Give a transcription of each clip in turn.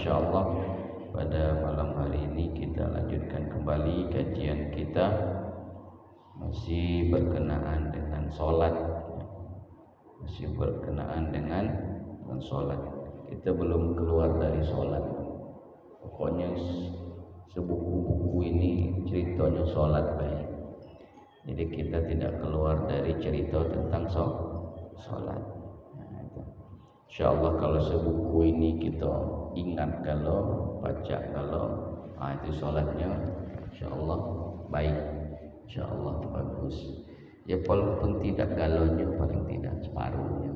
insyaallah pada malam hari ini kita lanjutkan kembali kajian kita, masih berkenaan dengan sholat, Kita belum keluar dari sholat. Pokoknya sebuku-buku ini ceritanya sholat baik. Jadi kita tidak keluar dari cerita tentang sholat. Insyaallah kalau sebuku ini kita ingat, kalau baca, itu sholatnya insyaallah baik, insyaallah bagus. Ya walaupun tidak galonya, paling tidak separuhnya.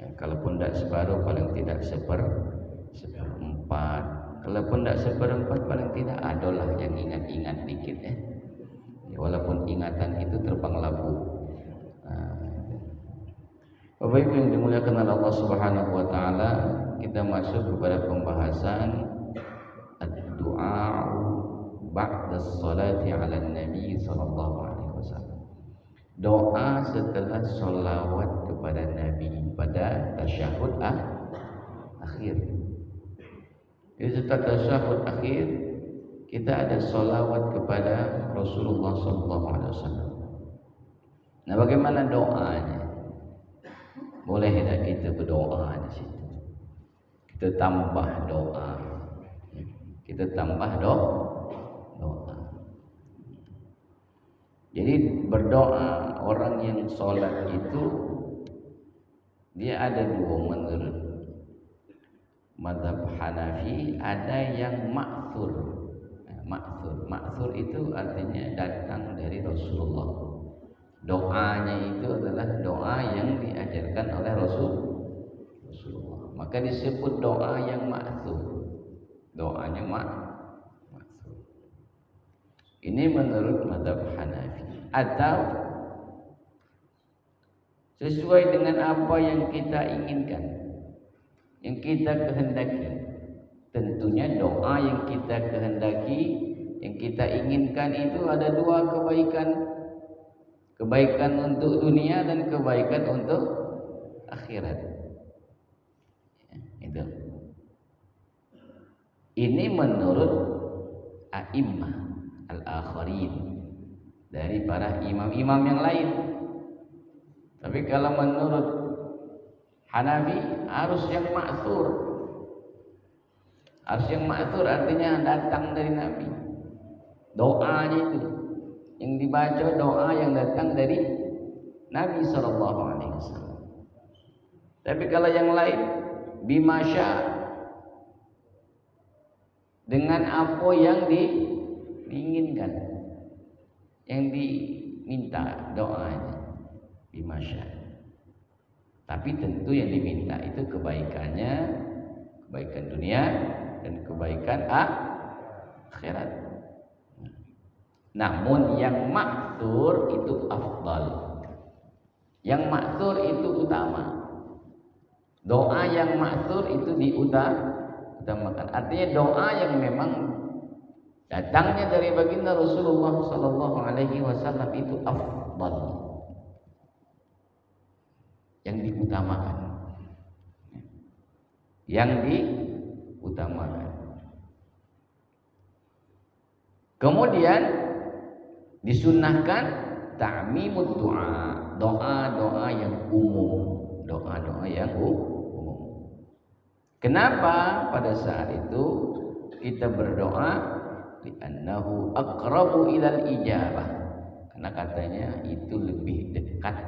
Ya, kalaupun tidak separuh, paling tidak seperempat. Kalaupun tidak seperempat, paling tidak adalah yang ingat-ingat dikit ya. Walaupun ingatan itu terbang labu. Bapak Ibu yang dimuliakan oleh Allah Subhanahu wa taala, kita masuk kepada pembahasan ad-du'a ba'da sholati 'ala nabi sallallahu alaihi wasallam. Doa setelah sholawat kepada Nabi pada tasyahud akhir. Jadi setelah tasyahud akhir kita ada sholawat kepada Rasulullah sallallahu alaihi wasallam. Nah, bagaimana doanya? Boleh tidak kita berdoa di situ? Kita tambah doa. Doa. Jadi berdoa, orang yang sholat itu dia ada dua menurut mazhab Hanafi, ada yang ma'thur. Ma'thur itu artinya datang dari Rasulullah. Doanya itu adalah doa yang diajarkan oleh Rasulullah. Maka disebut doa yang ma'thur. Doanya ma'thur. Ini menurut mazhab Hanafi. Atau sesuai dengan apa yang kita inginkan, yang kita kehendaki. Tentunya doa yang kita kehendaki, yang kita inginkan itu ada dua kebaikan. Kebaikan untuk dunia dan kebaikan untuk akhirat. Itu. Ini menurut a'immah al-akharin, dari para imam-imam yang lain. Tapi kalau menurut Hanafi harus yang ma'thur. Harus yang ma'thur artinya datang dari Nabi. Doanya itu yang dibaca, doa yang datang dari Nabi sallallahu alaihi wasallam. Tapi kalau yang lain bimasya, dengan apa yang diinginkan, yang diminta doanya bimasya. Tapi tentu yang diminta itu kebaikannya, kebaikan dunia dan kebaikan akhirat. Namun yang ma'thur itu afdal. Yang ma'thur itu utama. Doa yang ma'thur itu diutamakan. Artinya doa yang memang datangnya dari baginda Rasulullah sallallahu alaihi wasallam itu afdal. Yang diutamakan. Kemudian disunnahkan ta'mimud du'a, doa-doa yang umum, Kenapa pada saat itu kita berdoa? Li'annahu aqrabu ilal ijabah. Karena katanya itu lebih dekat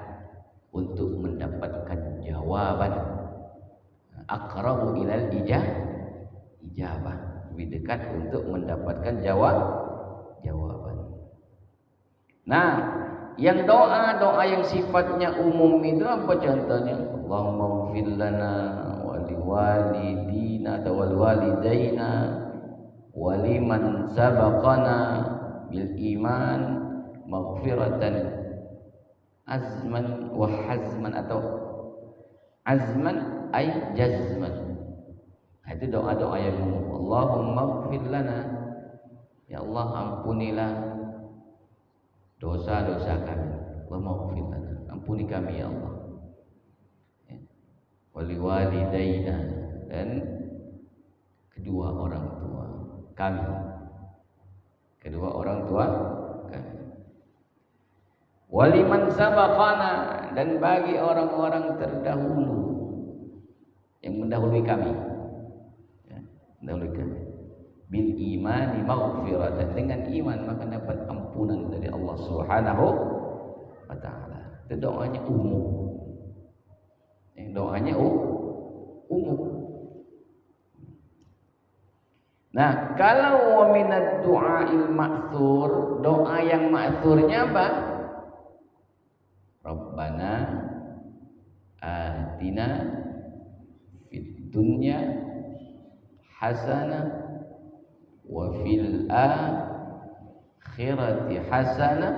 untuk mendapatkan jawaban. Aqrabu ilal ijabah, lebih dekat untuk mendapatkan jawaban. Nah, yang doa yang sifatnya umum itu apa contohnya? Allahumma ighfir lana wa liwalidina wal walidaina wa liman sabaqana bil iman maghfiratan azman wa hazman, atau azman ay jazman. Itu doa-doa yang umum. Allahumma ighfir lana, ya Allah ampunilah dosa-dosa kami. Allahumma ighfir lana, ampuni kami ya Allah. Wali walidaina, dan kedua orang tua kami. Kedua orang tua kami. Waliman sabaqana, dan bagi orang-orang terdahulu yang mendahului kami, ya, mendahului kami. Bil imani maghfiratan, dengan iman maka dapat ampunan dari Allah Subhanahu wa taala. Itu doanya umum. Doanya umum. Nah, kalau wa minad du'ail ma'tsur, doa yang ma'tsurnya apa? Rabbana atina fid dunya hasanah wa fil akhirati hasanah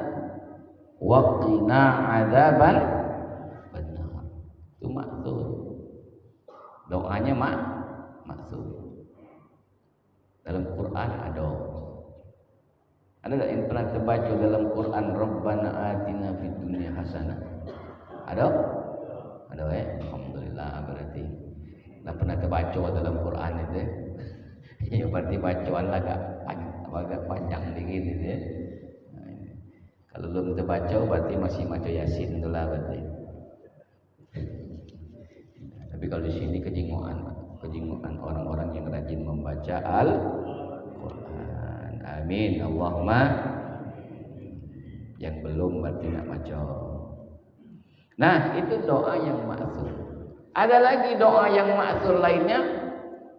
wa qina adzaban benar. Itu ma'tsur. Doanya ma'tsur. Dalam Quran ada yang pernah terbaca dalam Quran Rabbana atina fid dunya hasanah? Ada alhamdulillah, berarti pernah terbaca dalam Quran itu. Ya berarti bacaan agak panjang dikit gitu ya. Kalau belum terbaca berarti masih baca Yasin itulah berarti. Tapi kalau di sini kejinguan orang-orang yang rajin membaca Al-Quran. Amin. Allahumma. Yang belum berarti nak baca. Nah, itu doa yang ma'tsur. Ada lagi doa yang ma'tsur lainnya.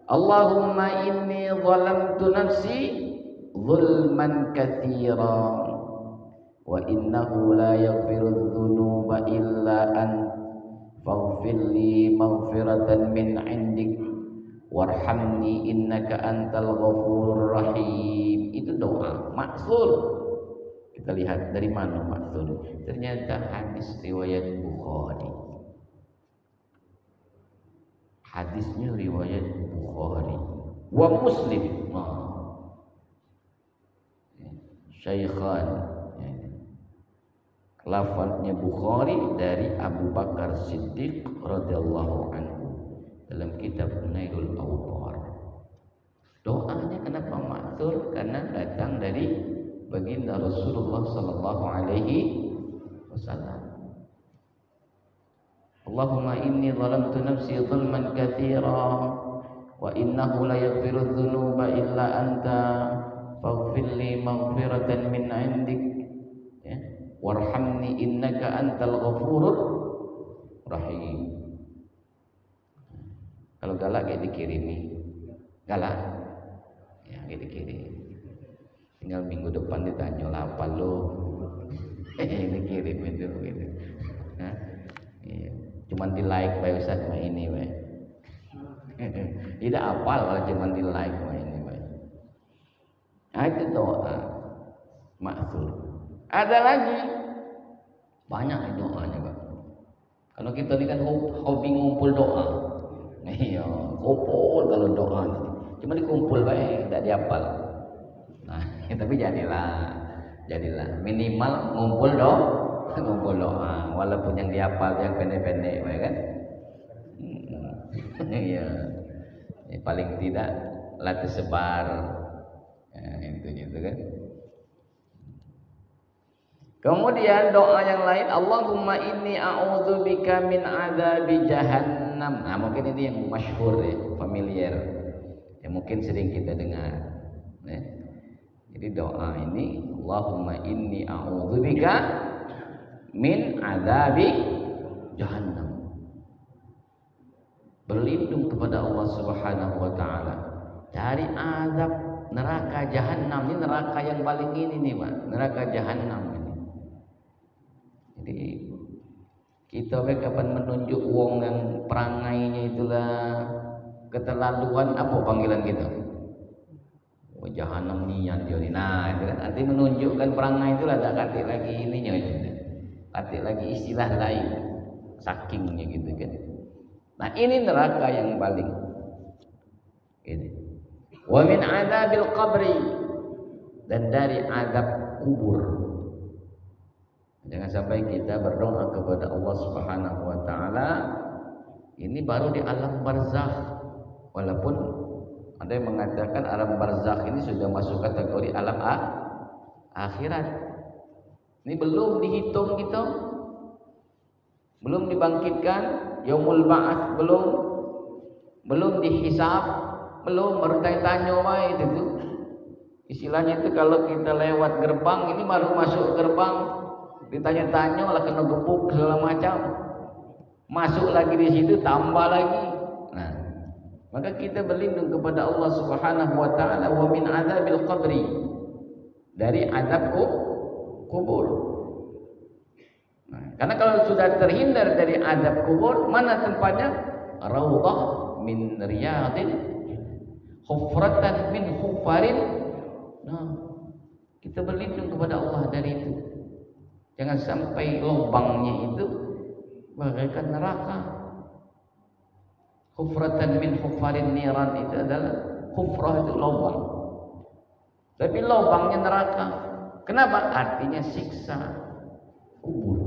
Allahumma inni zalamtu nafsi zulman katsiran wa innahu la yaghfiru dzunuba illa anta faghfir li maghfiratan min 'indik warhamni innaka antal ghafurur rahim. Itu doa ma'tsur. Kita lihat dari mana ma'tsur. Ternyata hadis riwayat Bukhari. Hadisnya riwayat Bukhari wa Muslim. Syaikhan. Lafaznya Bukhari dari Abu Bakar Siddiq radhiyallahu anhu dalam kitab Nailul Awtar. Doanya kenapa ma'tsur? Karena datang dari baginda Rasulullah sallallahu alaihi wasallam. Allahumma inni zalamtu nafsi zulman katsira wa innahu la yaghfiru dzunuba illa anta faghfir li maghfiratan min 'indik warhamni innaka antal ghafurur rahim. Kalau galak kayak dikirimi. Galak. Ya, kayak dikirim. Tinggal minggu depan ditanya lah apa lo. Dikirim itu gitu. Nah, iya. Cuman di like by Ustaz mah ini we. Tidak apal kalau cuman di like mah ini we. Nah, itu doa ma'tsur. Ada lagi banyak doanya, Pak. Kalau kita ini kan hobi ngumpul doa. Iya, kumpul kalau doa. Cuma dikumpul baik, tidak dihafal. Nah, tapi jadilah minimal ngumpul doa, walaupun yang dihafal yang pendek-pendek, ya kan? Iya. Ya, paling tidak latih sebar. Ya, itu gitu kan. Kemudian doa yang lain, Allahumma inni a'udzubika min adzabi jahannam. Nah, mungkin ini yang masyhur ya, familiar. Yang mungkin sering kita dengar. Ya. Jadi doa ini, Allahumma inni a'udzubika min adzabi jahannam. Berlindung kepada Allah Subhanahu wa taala dari azab neraka jahannam. Ini neraka yang paling ini nih, Pak. Neraka jahannam. Jadi kita kapan menunjuk wong yang perangainya itulah keterlaluan, apa panggilan kita? Oh, jahanam niat dia. Nah, itu kan arti menunjukkan perangai itulah tak katik lagi ininya itu. Katik lagi istilah lain. Sakingnya gitu kan. Nah, ini neraka yang paling ini. Wa min adzabil qabri, dan dari azab kubur. Jangan sampai kita berdoa kepada Allah Subhanahu wa taala ini baru di alam barzakh, walaupun Ada yang mengatakan alam barzakh ini sudah masuk kategori alam akhirat. Ini belum dihitung gitu, belum dibangkitkan, yaumul ba'ats belum dihisab, belum baru tanya wae itu tuh. Istilahnya itu kalau kita lewat gerbang, ini baru masuk gerbang, ditanya-tanya lah kena gebuk segala macam. Masuk lagi di situ tambah lagi. Nah, maka kita berlindung kepada Allah Subhanahu wa taala wa min adzabil qabri, dari azab kubur. Nah, karena kalau sudah terhindar dari azab kubur, mana tempatnya? Raudhah min riyadin, hufratan min hufarin. Nah, kita berlindung kepada Allah dari itu. Jangan sampai lubangnya itu bagaikan neraka. Hufratan min hufarin niran itu adalah hufrah itu lubang. Tapi lubangnya neraka. Kenapa? Artinya siksa kubur.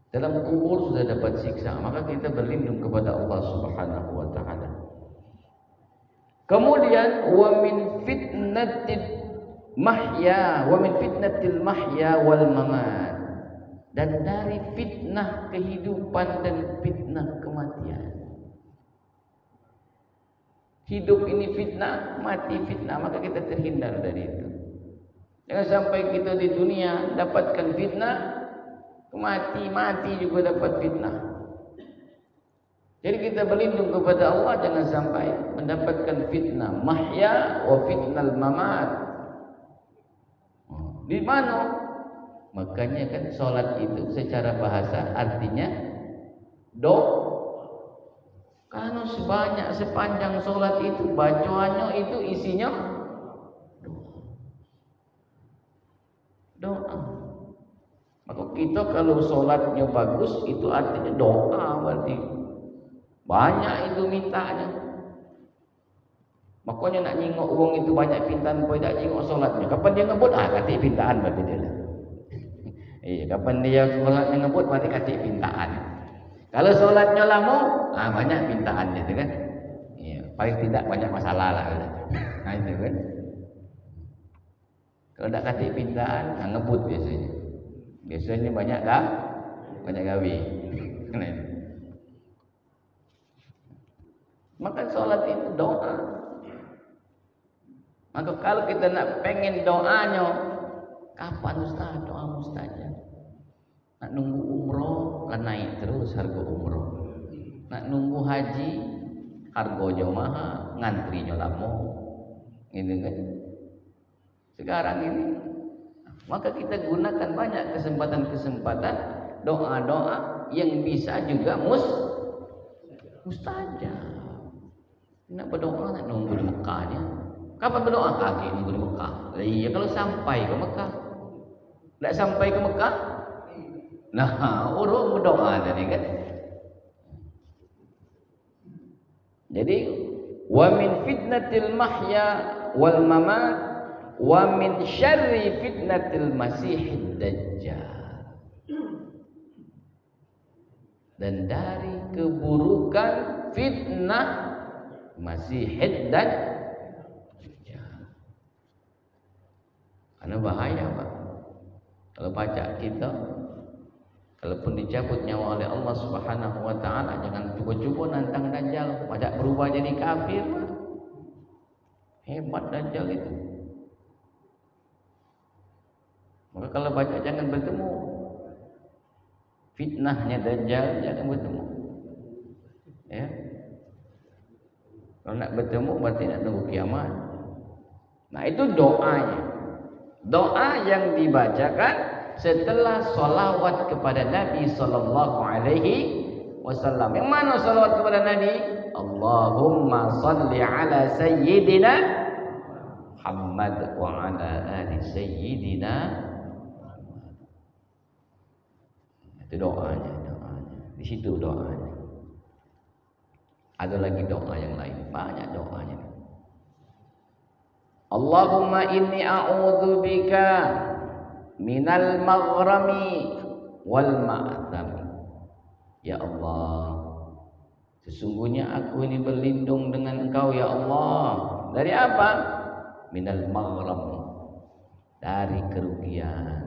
Dalam kubur sudah dapat siksa, maka kita berlindung kepada Allah Subhanahu wa taala. Kemudian wa min fitnatil mahya wal mamat, dan dari fitnah kehidupan dan fitnah kematian. Hidup ini fitnah, mati fitnah, maka kita terhindar dari itu. Jangan sampai kita di dunia dapatkan fitnah, mati juga dapat fitnah. Jadi kita berlindung kepada Allah jangan sampai mendapatkan fitnah mahya wa fitnal mamat. Di mana? Makanya kan sholat itu secara bahasa artinya Karena sepanjang sholat itu bacaannya itu isinya doa. Maka kita kalau sholatnya bagus itu artinya doa, berarti banyak itu mintanya. Makanya nak nyingok uang itu banyak pintaan, kau tak nyingok sholatnya. Kapan dia ngebut? Katik pintaan berarti dia lah. Iya, kapan dia sholatnya ngebut berarti katik pintaan. Kalau sholatnya lama, banyak pintaannya itu kan. Iya, paling tidak banyak masalah lah. Nah itu kan. Kalau tak katik pintaan, ngebut biasanya. Biasanya banyak gawe. Maka sholat itu doa. Maka kalau kita nak pengen doanya, kapan Ustaz doa mustajab? Nak nunggu umroh, lah naik terus harga umroh. Nak nunggu haji, harganya mahal, ngantrinya lama. Gitu kan? Sekarang ini, maka kita gunakan banyak kesempatan-kesempatan doa-doa yang bisa juga mustajab. Nak berdoa nak nunggu di Mekahnya. Kapan berdoa? Kaki nunggu di Mekah. Iya, kalau sampai ke Mekah. Tak sampai ke Mekah? Nah, urut berdoa tadi kan. Jadi, wa min fitnatil mahya wal mamat wa min syarri fitnatil masihid dajjal. Dan dari keburukan fitnah Masihid Dajjal. Karena bahaya Pak. Kalau baca kita, kalaupun dicabut nyawa oleh Allah Subhanahu wa taala, jangan cuba-cuba nantang Dajjal, baca berubah jadi kafir Pak. Hebat Dajjal itu. Maka kalau baca jangan bertemu. Fitnahnya Dajjal jangan bertemu. Ya. Kalau nak bertemu berarti nak tunggu kiamat. Nah itu doanya. Doa yang dibacakan setelah solawat kepada Nabi Sallallahu Alaihi Wasallam. Yang mana solawat kepada Nabi? Allahumma salli ala Sayyidina Muhammad wa ala ali Sayyidina. Itu doanya. Di situ doanya. Ada lagi doa yang lain, banyak doanya. Allahumma inni a'udzu bika minal maghrami wal ma'tham. Ya Allah, Sesungguhnya aku ini berlindung dengan Engkau ya Allah. Dari apa? Minal maghram, dari kerugian,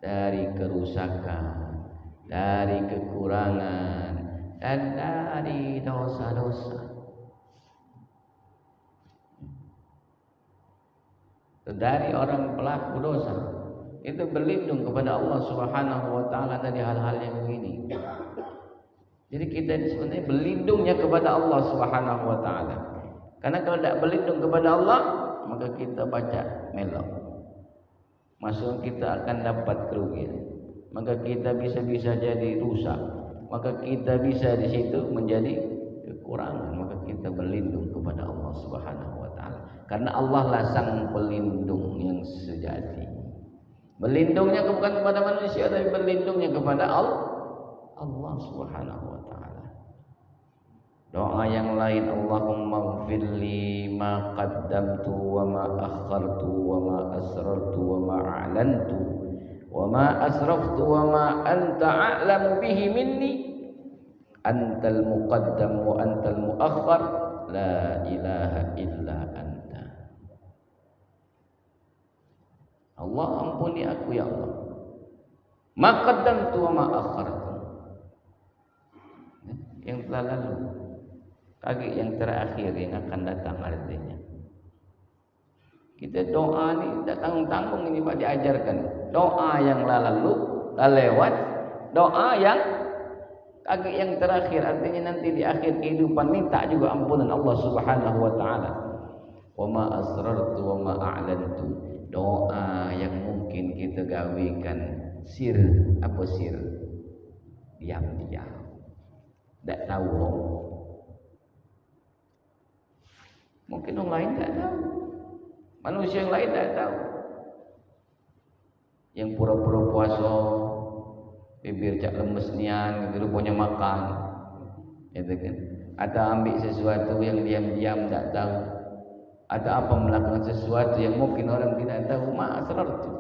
dari kerusakan, dari kekurangan, dan dari dosa-dosa. Dari orang pelaku dosa itu berlindung kepada Allah Subhanahu wa taala dari hal-hal yang begini. Jadi kita ini sebenarnya berlindungnya kepada Allah Subhanahu wa taala. Karena kalau tidak berlindung kepada Allah, maka kita baca melok. Masuk kita akan dapat kerugian. Maka kita bisa jadi rusak. Maka kita bisa di situ menjadi kekurangan. Maka kita berlindung kepada Allah Subhanahu wa taala. Karena Allah lah sang pelindung yang sejati. Berlindungnya bukan kepada manusia, tapi berlindungnya kepada Allah Subhanahu wa taala. Doa yang lain, Allahumma ighfirli ma qaddamtu wa ma akhartu wa ma asrartu wa ma a'lantu wa ma asraftu wa ma anta a'lamu bihi minni antal muqaddam wa antal muakhkhar la ilaha illa anta. Allah, ampuni aku ya Allah, ma qaddamtu wa ma akhartu, yang telah lalu, kaki yang terakhir yang akan datang artinya. Kita doa ni tak tanggung-tanggung, ini Pak diajarkan. Doa yang lalu, lewat, doa yang kaki yang terakhir, artinya nanti di akhir kehidupan minta juga ampunan Allah Subhanahu wa taala. Wa ma asrartu wa ma a'lantu, doa yang mungkin kita gawikan sir, apa sir? Diam-diam. Tak tahu. Mungkin orang lain tak tahu. Manusia yang lain tak tahu. Yang pura-pura puasa, bibir cak lemes nian, gitu rupanya makan. Gitu kan. Atau ambil sesuatu yang diam-diam tak tahu. Atau apa melakukan sesuatu yang mungkin orang tidak tahu. Ma asrartu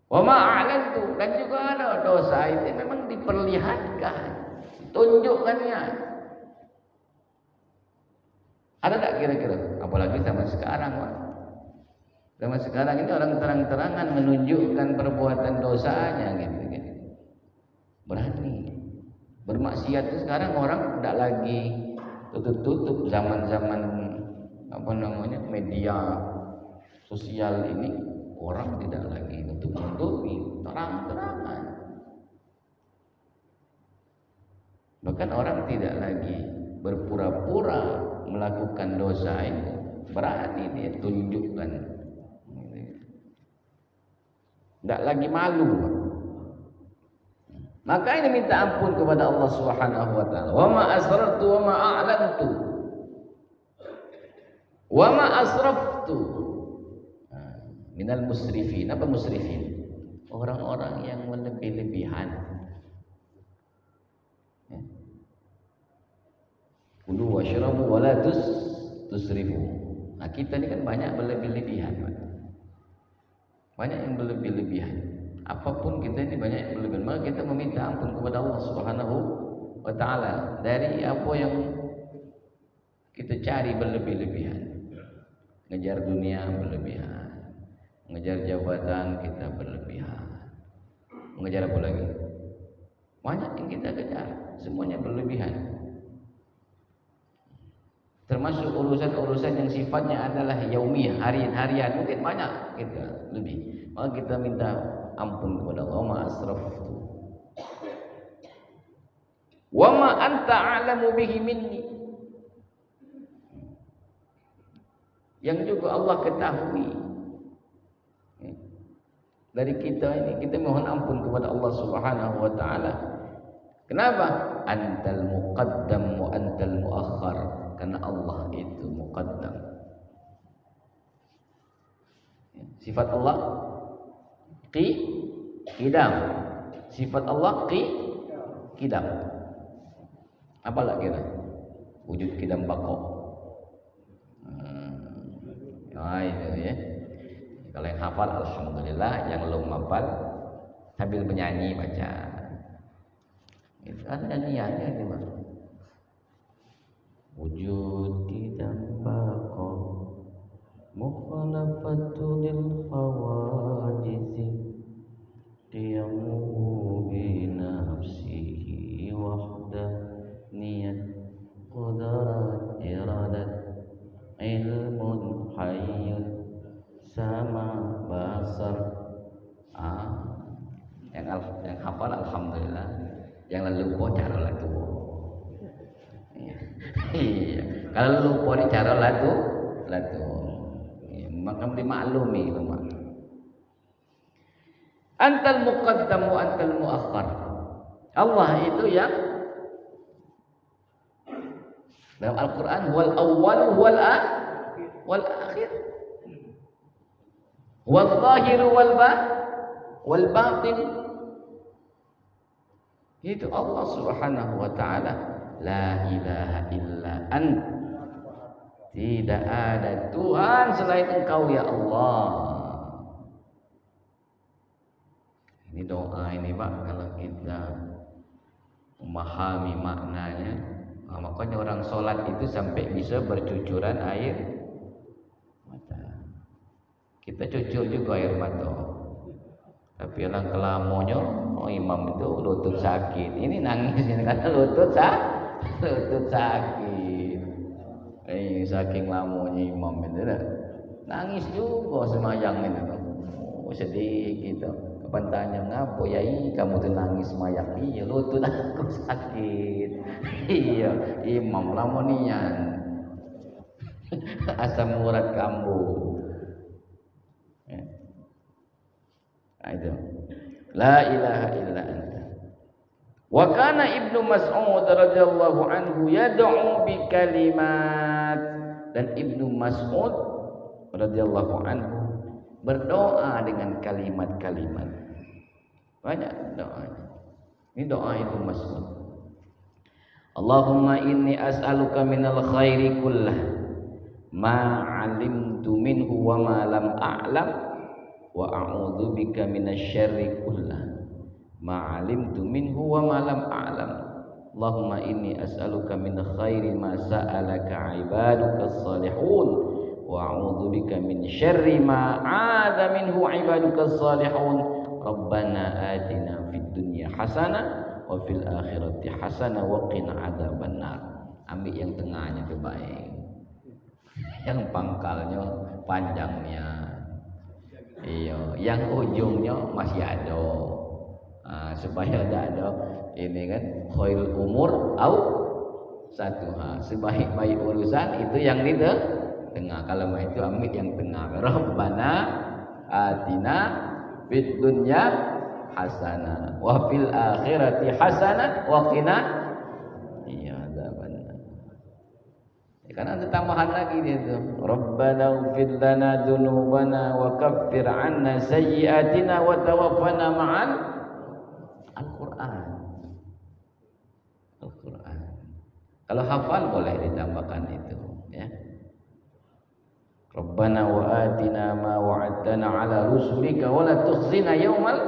wa ma a'lantu, dan juga ada dosa itu memang diperlihatkan, tunjukkannya. Ada tak kira-kira? Apalagi zaman sekarang, Pak. Zaman sekarang ini orang terang-terangan menunjukkan perbuatan dosanya, gitu. Berani bermaksiat itu sekarang orang tidak lagi tutup-tutup. Zaman-zaman apa namanya, media sosial ini, orang tidak lagi tutup-tutupi, terang-terangan. Bahkan orang tidak lagi berpura-pura melakukan dosa itu, berani dia tunjukkan. Tidak lagi malu. Maka ini minta ampun kepada Allah Subhanahu wa taala. Wa ma asrartu wa ma a'lantu wa ma asraftu. Minal musrifin. Apa musrifin? Orang-orang yang melebih-lebihan. Kulu washrabu wa la tusrifu. Nah, kita ni kan banyak berlebih-lebihan. Banyak yang berlebih-lebihan. Apapun kita ini banyak yang berlebih-lebihan. Maka kita meminta ampun kepada Allah Subhanahu wa taala dari apa yang kita cari berlebih-lebihan. Ngejar dunia berlebihan, ngejar jabatan kita berlebihan, mengejar apa lagi? Banyak yang kita kejar, semuanya berlebihan. Termasuk urusan-urusan yang sifatnya adalah yaumiyah, harian, mungkin banyak kita lebih. Maka kita minta ampun kepada Allah. Ma asraftu wa ma anta a'lamu bihi minni, yang juga Allah ketahui dari kita ini. Kita mohon ampun kepada Allah Subhanahu wa taala. Kenapa? Antal muqaddam wa antal muakhkhar. Karena Allah itu muqaddam. Sifat Allah qidam. Sifat Allah qidam. Apa lagi kira? Wujud qidam baqa. Itu ya. Kalau yang hafal alhamdulillah, yang belum hafal sambil menyanyi baca. Itu ada nyanyiannya itu, Mas. wujud tidak baqa mukhalafatul hawajizi qiyamu bi nafsihi wahda niyat qadarat iradat ilmun hayyun sama basar. Yang hafal alhamdulillah, yang lupa cara lagu. Iya, kalau lupa ni cara lagu. Maka dimaklumi Mak. Antal muqaddam wa antal muakhkhar. Allah itu yang dalam Al-Quran wal awwal wal akhir wal zahir wal batin. Itu Allah Subhanahu wa taala. La ilaha illa ant. Tidak ada Tuhan selain Engkau ya Allah. Ini doa ini Pak, kalau kita memahami maknanya, makanya orang sholat itu sampai bisa bercucuran air mata. Kita cucur juga air mata. Tapi orang kelamonyo, imam itu lutut sakit. Ini nangis karena lutut sakit. Saking lamonnya imam itu nangis juga semayang itu. Sedih gitu. Kapan tanya ngapa yai kamu tuh nangis semayang? Iya lutut aku sakit. Iya imam lamonian. Asam urat kambuh. Itu la ilaha illa anta. Wa kana Ibnu Mas'ud radhiyallahu anhu yad'u bi kalimat, dan Ibnu Mas'ud radhiyallahu anhu berdoa dengan kalimat-kalimat. Banyak doanya. Ini doa Ibnu Mas'ud. Allahumma inni as'aluka minal khairi kullah ma 'alimtu minhu wa ma lam a'lam wa a'udzu bika minasyarri kullah ma 'alimtu minhu wa ma lam a'lam. Allahumma inni as'aluka min khairi ma sa'alaka 'ibadukas salihun wa a'udzu bika min syarri ma 'adza minhu 'ibadukas salihun. Rabbana atina fid dunya hasanah wa fil akhirati hasanah wa qina adzabannar. Ambil yang tengahnya itu baik. Yang pangkalnya panjangnya. Iya, yang ujungnya masih ada. Supaya ada ini kan khairul umur au satuha. Sebaik-baik urusan itu yang di tengah. Kalau mau itu ambil yang tengah. Rabbana atina fid dunya hasanah wa fil akhirati hasanah wa qina adzabannar. Kan ada tambahan lagi dia itu. Rabbana ighfir lana dzunubana wa kaffir 'anna sayyi'atina wa tawaffana ma'al Al-Qur'an. Kalau hafal boleh ditambahkan itu ya. Rabbana wa atina ma wa'adtana 'ala rusulika wa la tukhzina yaumal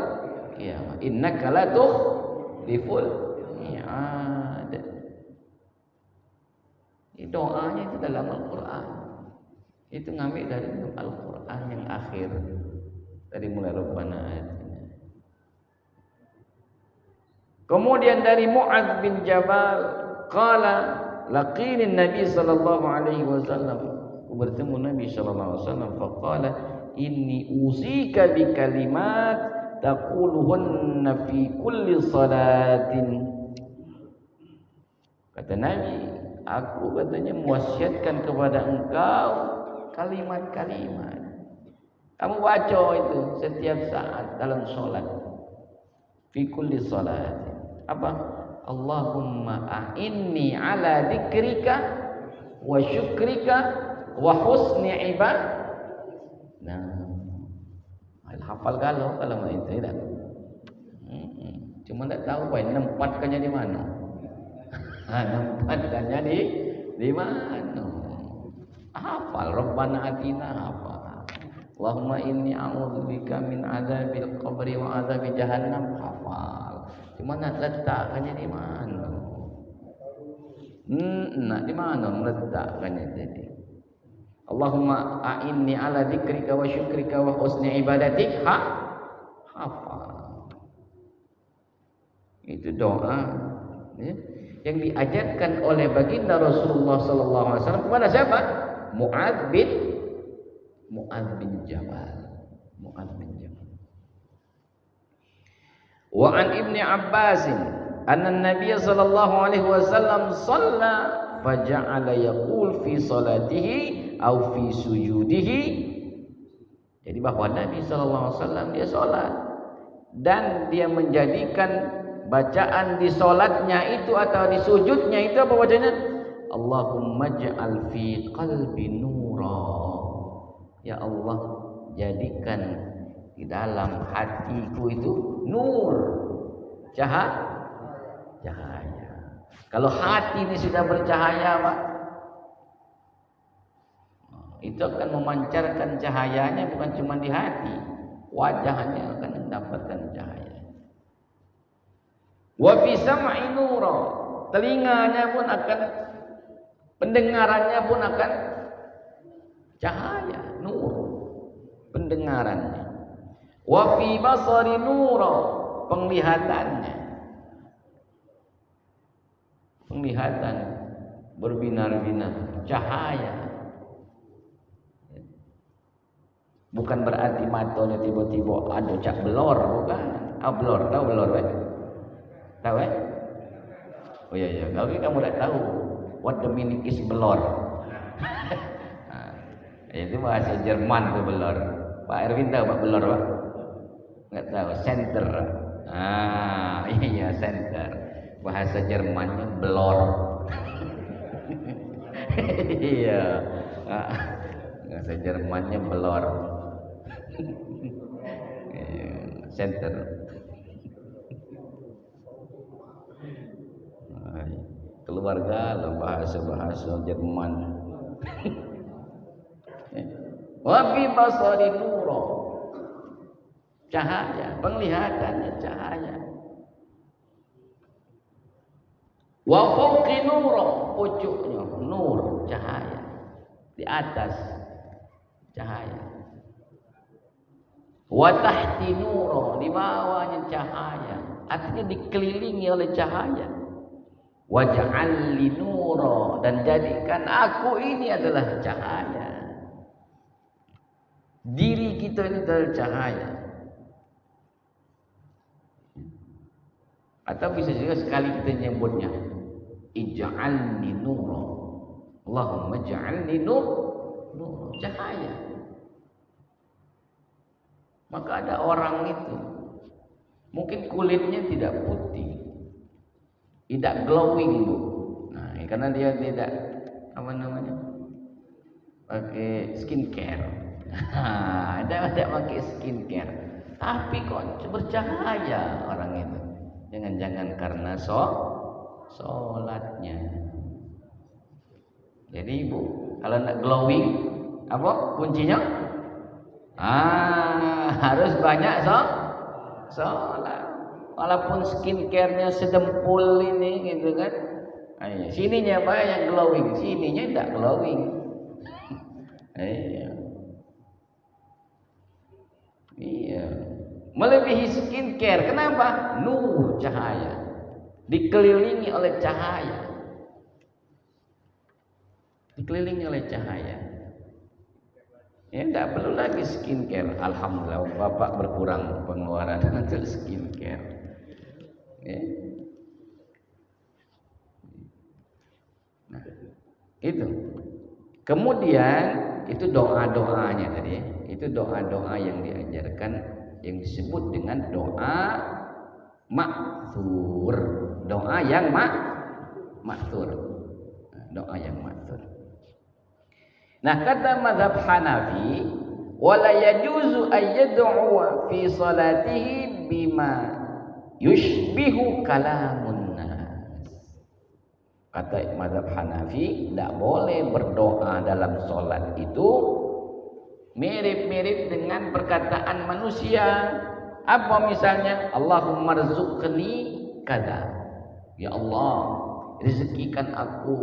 qiyamah innaka la tukhliful mi'ad. Doanya itu dalam Al-Quran. Itu ngambil dari Al-Quran yang akhir. Dari mulai Rabbana atina. Kemudian dari Mu'adz bin Jabal qala laqini Nabi sallallahu alaihi wasallam. Bertemu Nabi sallallahu alaihi wasallam faqala inni usika bi kalimat taquluhunna fi kulli salatin. Kata Nabi, aku katanya mewasiatkan kepada engkau kalimat-kalimat. Kamu baca itu setiap saat dalam solat. Fi kulli salatin. Apa? Allahumma a'inni ala dzikrika wa syukrika wa husni ibad. Nah, hafal kalau itu tidak. Cuma tidak tahu apa nempatkannya di mana. Nempatkannya di mana? Hafal Rabbana atina hafal. Allahumma inni a'udzubika min adzabil qabri wa adzabi jahannam hafal. Cuma nak letakkannya di mana? Nah, di mana meletakkannya tadi? Allahumma a'inni ala dzikrika wa syukrika wa husni ibadatik. Hafal. Itu doa ya, yang diajarkan oleh baginda Rasulullah sallallahu alaihi wasallam kepada siapa? Mu'adz bin Jabal. Wa an Ibni Abbas anna Nabiy sallallahu alaihi wasallam shalla faja'ala yaqul fi salatihi aw fi sujudihi. Jadi bahwa Nabi sallallahu alaihi wasallam dia salat dan dia menjadikan bacaan di salatnya itu atau di sujudnya itu apa bacanya? Allahumma ja'al fi qalbi nura. Ya Allah, jadikan di dalam hatiku itu nur, cahaya. Kalau hati ini sudah bercahaya, Pak, itu akan memancarkan cahayanya bukan cuma di hati, wajahnya akan mendapatkan cahaya. Wa fi sam'i nura, telinganya pun akan, pendengarannya pun akan cahaya, nur pendengarannya. Wa fi basari nura, penglihatan berbinar-binar, cahaya. Bukan berarti matanya tiba-tiba ada cak belor, bukan. Belor, tahu belor, tahu Oh iya, kalau kamu tidak tahu what the meaning is belor. Itu bahasa Jerman tuh belor. Pak Erwin tahu Pak belor, Pak? Enggak tahu. Center. Iya, center. Bahasa Jermannya belor. Iya. Bahasa Jermannya belor. Center. Keluarga lo bahasa Jerman. Wa fi basari nura, cahaya, penglihatannya cahaya. Wa fawqi nura, pucuknya nur, cahaya. Di atas cahaya. Wa tahti nura, di bawahnya cahaya. Artinya dikelilingi oleh cahaya. Waj'al li nura, dan jadikan aku ini adalah cahaya. Diri kita ini adalah cahaya. Atau bisa juga sekali kita nyebutnya ij'alni nura. Allahumma ij'alni nur, cahaya. Maka ada orang itu mungkin kulitnya tidak putih, tidak glowing, Bu. Nah, karena dia tidak pakai skincare. Ada pakai skincare, tapi kok bercahaya orang itu. Jangan-jangan karena sholatnya. Jadi Ibu, kalau nak glowing, apa kuncinya? Harus banyak sholat. Walaupun skincare-nya sedempul ini gitu kan. Sininya apa yang glowing, sininya tidak glowing. Iya. Melebihi skincare. Kenapa? Nur, cahaya. Dikelilingi oleh cahaya. Ya, tidak perlu lagi skincare. Alhamdulillah, Bapak berkurang pengeluaran untuk skincare. Ya. Nah, itu. Kemudian itu doa-doanya tadi ya. Itu doa-doa yang diajarkan, yang disebut dengan doa ma'thur. Doa yang ma'thur. Doa yang ma'thur. Nah, kata mazhab Hanafi, wala yajuzu ayyad'u fi salatihi bima yushbihu kalamun nas. Kata mazhab Hanafi, tidak boleh berdoa dalam salat itu mirip-mirip dengan perkataan manusia. Apa misalnya? Allahumma rzuqni kada. Ya Allah, rezekikan aku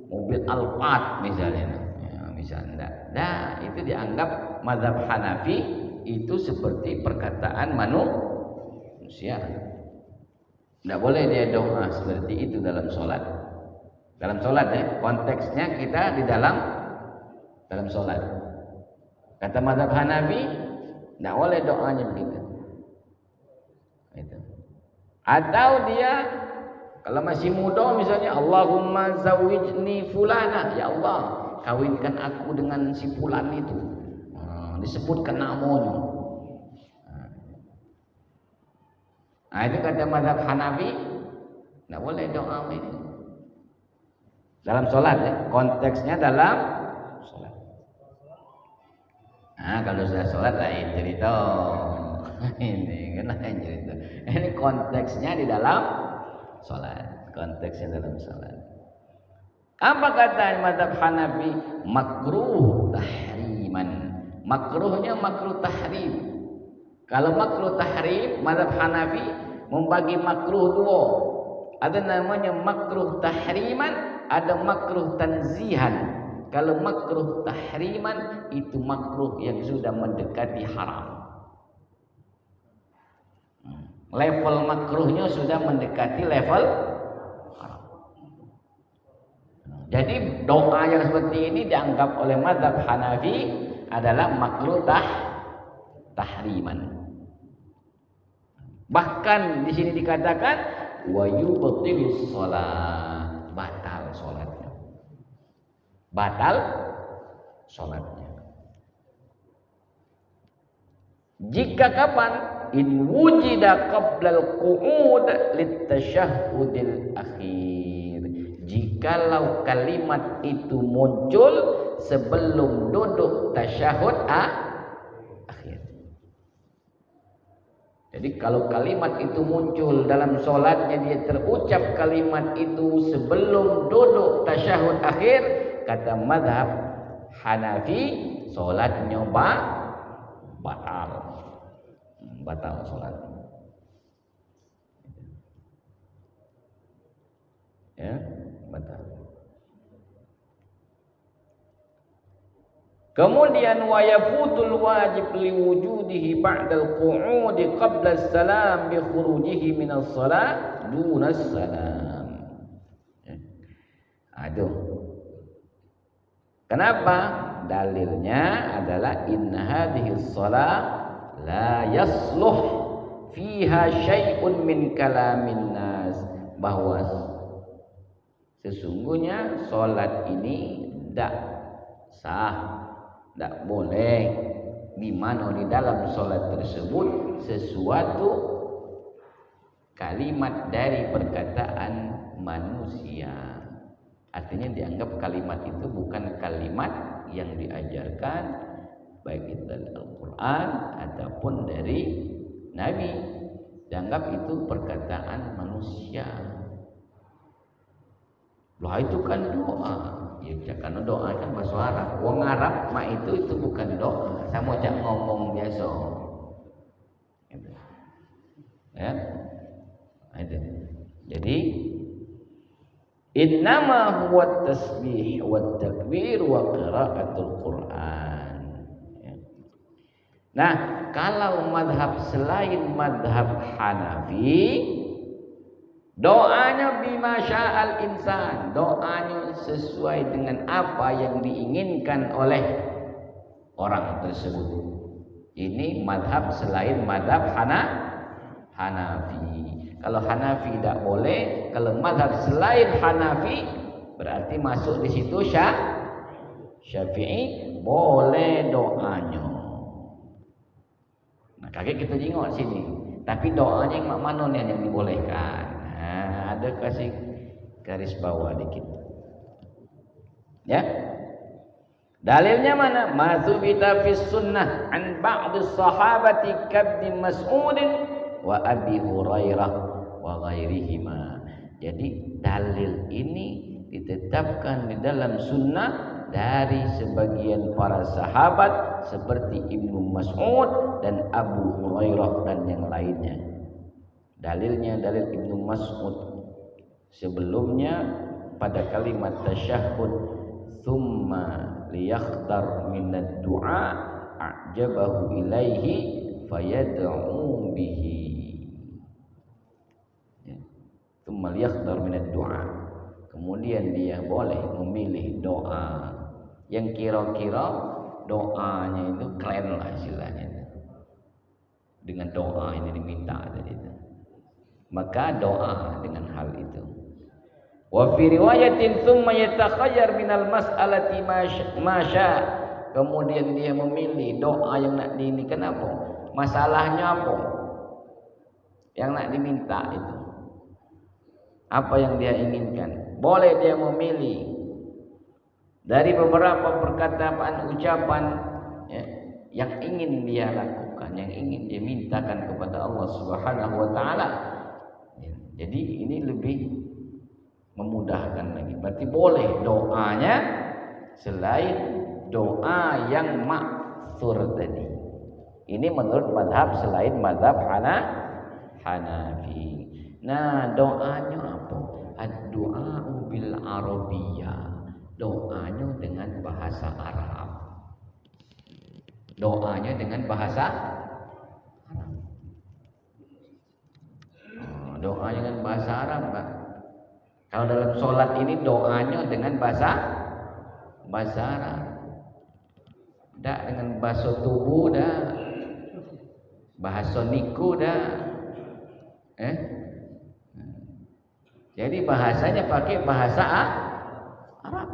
mobil Alphard misalnya. Ya, misalnya. Nah, itu dianggap mazhab Hanafi itu seperti perkataan manusia. Tidak boleh dia doa seperti itu dalam sholat. Dalam sholat ya, konteksnya kita di dalam sholat. Kata mazhab Hanafi, tidak boleh doanya begitu. Itu. Atau dia kalau masih muda misalnya, Allahumma zawijni fulana, ya Allah kawinkan aku dengan si fulan itu. Disebutkan namanya. Nah, itu kata mazhab Hanafi, tidak boleh doa itu. Dalam sholat ya, konteksnya dalam sholat. Nah, kalau sudah sholat lain cerita. Ini kan lain cerita. Ini konteksnya di dalam sholat. Konteksnya dalam sholat. Apa kata mazhab Hanafi? Makruh tahriman. Makruhnya makruh tahrim. Kalau makruh tahrim, mazhab Hanafi membagi makruh dua. Ada namanya makruh tahriman, ada makruh tanzihan. Kalau makruh tahriman itu makruh yang sudah mendekati haram. Level makruhnya sudah mendekati level haram. Jadi doa yang seperti ini dianggap oleh mazhab Hanafi adalah makruh tahriman. Bahkan di sini dikatakan wa yubtilus shalah, batal salatnya. Batal salatnya. Jika kapan? In wujida qablal qu'ud litasyahhudil akhir. Jikalau kalimat itu muncul sebelum duduk tasyahud akhir. Jadi kalau kalimat itu muncul dalam sholatnya, dia terucap kalimat itu sebelum duduk tasyahud akhir, kata mazhab Hanafi, sholatnya batal sholat. Ya, batal. Kemudian wa yafutul wajib liwujudihi ba'dal qu'udi qabla as-salam bi khurujihi min as-salat duna as-salam. Aduh. Kenapa? Dalilnya adalah inna hadhihi as-salat la yasluh fiha syai'un min kalamin nas, bahwa sesungguhnya salat ini tidak sah, tidak boleh di mana di dalam salat tersebut sesuatu kalimat dari perkataan manusia. Artinya dianggap kalimat itu bukan kalimat yang diajarkan baik itu dari Al-Quran ataupun dari Nabi. Dianggap itu perkataan manusia. Lah itu kan doa. Ya karena doa kan bahasa Arab. Wong Arab mah itu bukan doa, sama cak ngomong biasa. Gitu. Ya. Itu. Jadi innama huwa tasbih wa takbir wa qiraatul Quran. Ya. Nah, kalau madhab selain madhab Hanafi, doanya bima sya'al insan, doanya sesuai dengan apa yang diinginkan oleh orang tersebut. Ini madhab selain madhab Hanafi. Kalau Hanafi tidak boleh, kalau madhab selain Hanafi berarti masuk di situ Syafi'i, boleh doanya. Nah, kaget kita jengok sini. Tapi doanya yang mana nih yang dibolehkan? Nah, ada kasih garis bawah dikit. Ya. Dalilnya mana? Ma tsubita fis sunnah an ba'd sahabati kabni Mas'ud wa Abi Hurairah wa ghairihima. Jadi dalil ini ditetapkan di dalam sunnah dari sebagian para sahabat seperti Ibnu Mas'ud dan Abu Hurairah dan yang lainnya. Dalilnya dalil Ibnu Mas'ud. sebelumnya pada kalimat tasyahhud, thumma liyakhtar minad du'a a'jabahu ilaihi fayad'u bihi. Thumma liyakhtar minad du'a, kemudian dia boleh memilih doa yang kira-kira doanya itu keren lah istilahnya, dengan doa ini diminta tadi itu, maka doa dengan hal itu. Wa fi riwayatin thumma yatakhayyar minal mas'alati ma syaa, kemudian dia memilih doa yang nak ini. Kenapa? Masalahnya apa yang nak diminta itu, apa yang dia inginkan. Boleh dia memilih dari beberapa perkataan ucapan ya, yang ingin dia lakukan, yang ingin dia mintakan kepada Allah Subhanahu wa taala. Ya, jadi ini lebih memudahkan lagi. Berarti boleh doanya selain doa yang ma'thur tadi. Ini menurut madhab selain madhab Hanafi. Nah, doanya apa? Ad-du'a bil Arabiyyah. Doanya dengan bahasa Arab. Doanya dengan bahasa Arab. Doanya dengan bahasa Arab, Pak. Kalau dalam sholat ini doanya dengan bahasa Arab. Tidak dengan bahasa tubuh dah, bahasa niku dah. Jadi bahasanya pakai bahasa Arab.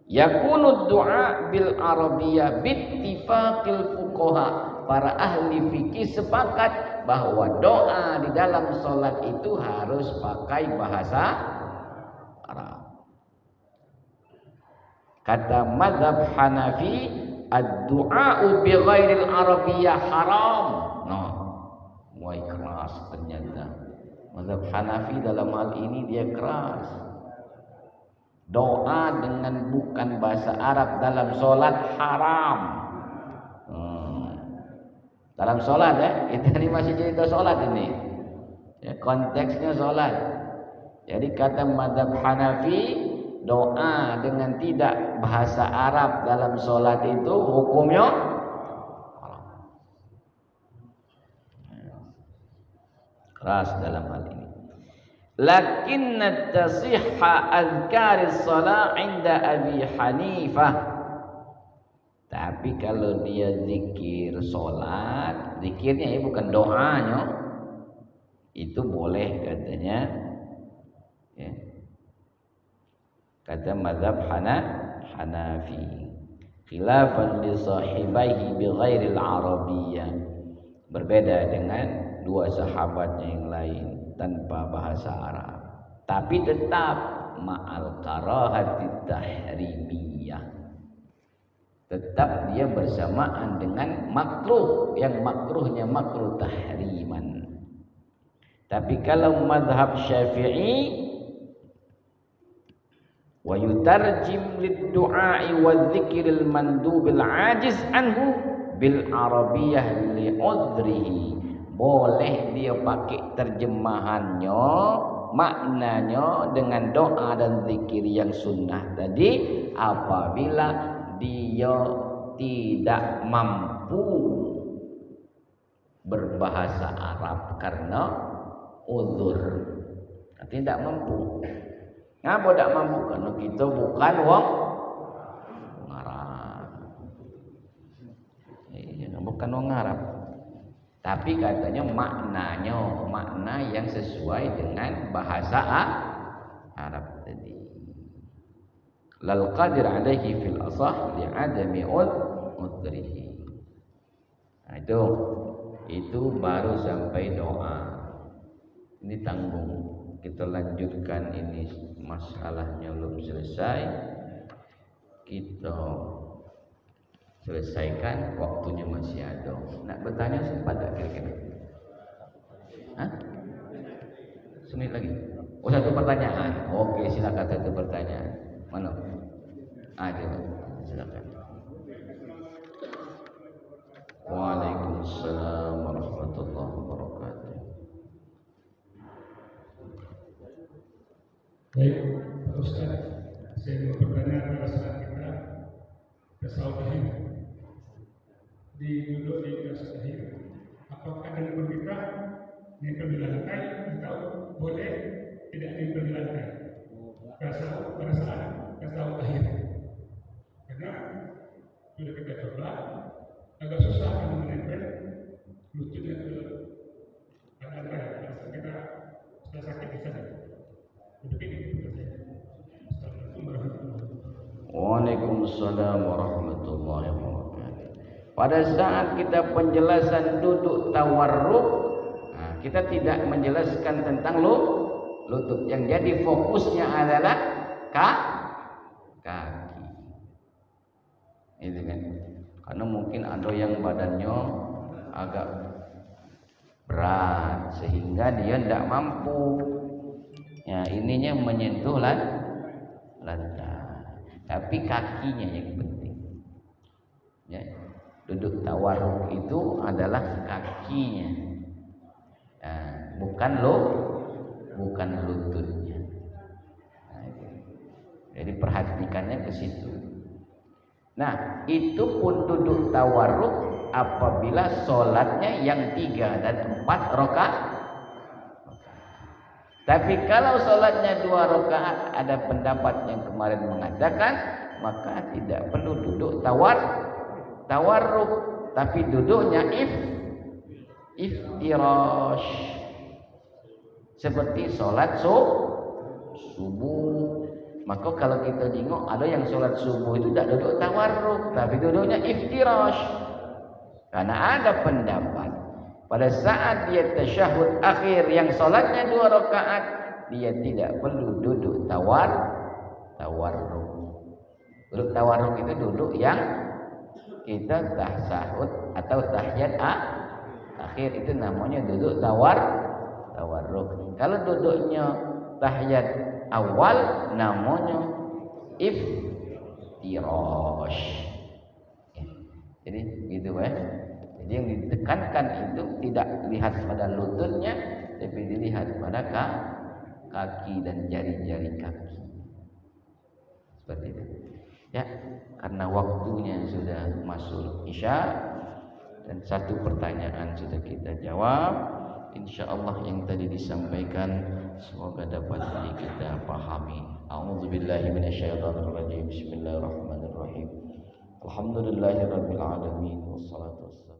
Yakunu du'a bil Arabiyyah bittifaqil fuqaha. Para ahli fikih sepakat bahwa doa di dalam salat itu harus pakai bahasa Arab. Kata mazhab Hanafi, ad-du'a bi ghairil Arabiyyah haram. Nah, wah keras ternyata. Mazhab Hanafi dalam hal ini dia keras. Doa dengan bukan bahasa Arab dalam solat haram. Dalam solat ya, kita ini masih cerita solat ini. Ya, konteksnya solat. Jadi kata mazhab Hanafi, doa dengan tidak bahasa Arab dalam solat itu hukumnya haram. Keras dalam hal ini. Lakinna tasihha azkaris salat inda Abi Hanifah. Tapi kalau dia zikir solat, zikirnya ya bukan doanya, itu boleh katanya. Ya. Kata mazhab Hanafi. Khilafan li sahibaihi bi ghairil Arabiyyah. Berbeda dengan dua sahabatnya yang lain tanpa bahasa Arab, tapi tetap ma'al karahati tahrimiyah, tetap dia bersamaan dengan makruh, yang makruhnya makruh tahriman. Tapi kalau mazhab Syafi'i, wa yutarjim lid-du'a'i wa dzikril mandubil ajiz anhu bil Arabiyyah li udhrihi, boleh dia pakai terjemahannya, maknanya dengan doa dan zikir yang sunnah tadi apabila dia tidak mampu berbahasa Arab karena uzur. Tidak mampu. Ngapa tidak mampu? Karena kita bukan wong Arab. Bukan wong Arab. Tapi katanya maknanya makna yang sesuai dengan bahasa Arab tadi. Lal qadir alaihi fil asah li'adami udrihi. Nah, itu baru sampai doa. Ini tanggung. Kita lanjutkan, ini masalahnya belum selesai. Kita selesaikan, waktunya masih ada. Nak bertanya sempat tak kira-kira? Hah? Semenit lagi? Oh, satu pertanyaan. Oke, silakan satu pertanyaan. Mana? Ada, silakan. Waalaikumsalam warahmatullahi wabarakatuh. Baik, Pak Ustaz, saya mau bertanya pada saat kita tasawuf duduk di kelas akhir, apakah dengan berbicara nempel di lantai atau boleh tidak nempel di lantai? Pada saat tasawuf akhir, karena sudah kita coba agak susah kalau menempel lututnya ke lantai. Kita sudah sakit di sana. Waalaikumsalam warahmatullahi wabarakatuh. Pada saat kita penjelasan duduk tawarruk, kita tidak menjelaskan tentang lutut. Yang jadi fokusnya adalah kaki. Itu kan. Karena mungkin ada yang badannya agak berat sehingga dia tidak mampu. Ya, ininya menyentuh lantai. Tapi kakinya yang penting. Ya, duduk tawarruk itu adalah kakinya, bukan lututnya. Jadi perhatikannya ke situ. Nah, itu pun duduk tawarruk apabila sholatnya yang 3 dan 4 rakaat. Tapi kalau sholatnya 2 rakaat, ada pendapat yang kemarin mengatakan maka tidak perlu duduk tawarruk, tapi duduknya iftirash, seperti sholat subuh. Maka kalau kita tengok ada yang sholat subuh itu tidak duduk tawarruk, tapi duduknya iftirash. Karena ada pendapat pada saat dia tasyahud akhir yang sholatnya 2 rakaat, dia tidak perlu duduk tawarruk. Duduk tawarruk itu duduk yang kita tasyahud atau tahiyat akhir, itu namanya duduk tawarruk. Kalau duduknya tahiyat awal namanya iftirash. Jadi gitu ya. Jadi yang ditekankan itu tidak dilihat pada lututnya, tapi dilihat pada kaki dan jari-jari kaki. Seperti itu. Ya, karena waktunya sudah masuk Isya dan satu pertanyaan sudah kita jawab. Insyaallah yang tadi disampaikan semoga dapat kita pahami. A'udzubillahi minasyaitonirrajim. Bismillahirrahmanirrahim. Alhamdulillahirabbil alamin wassalatu wassalam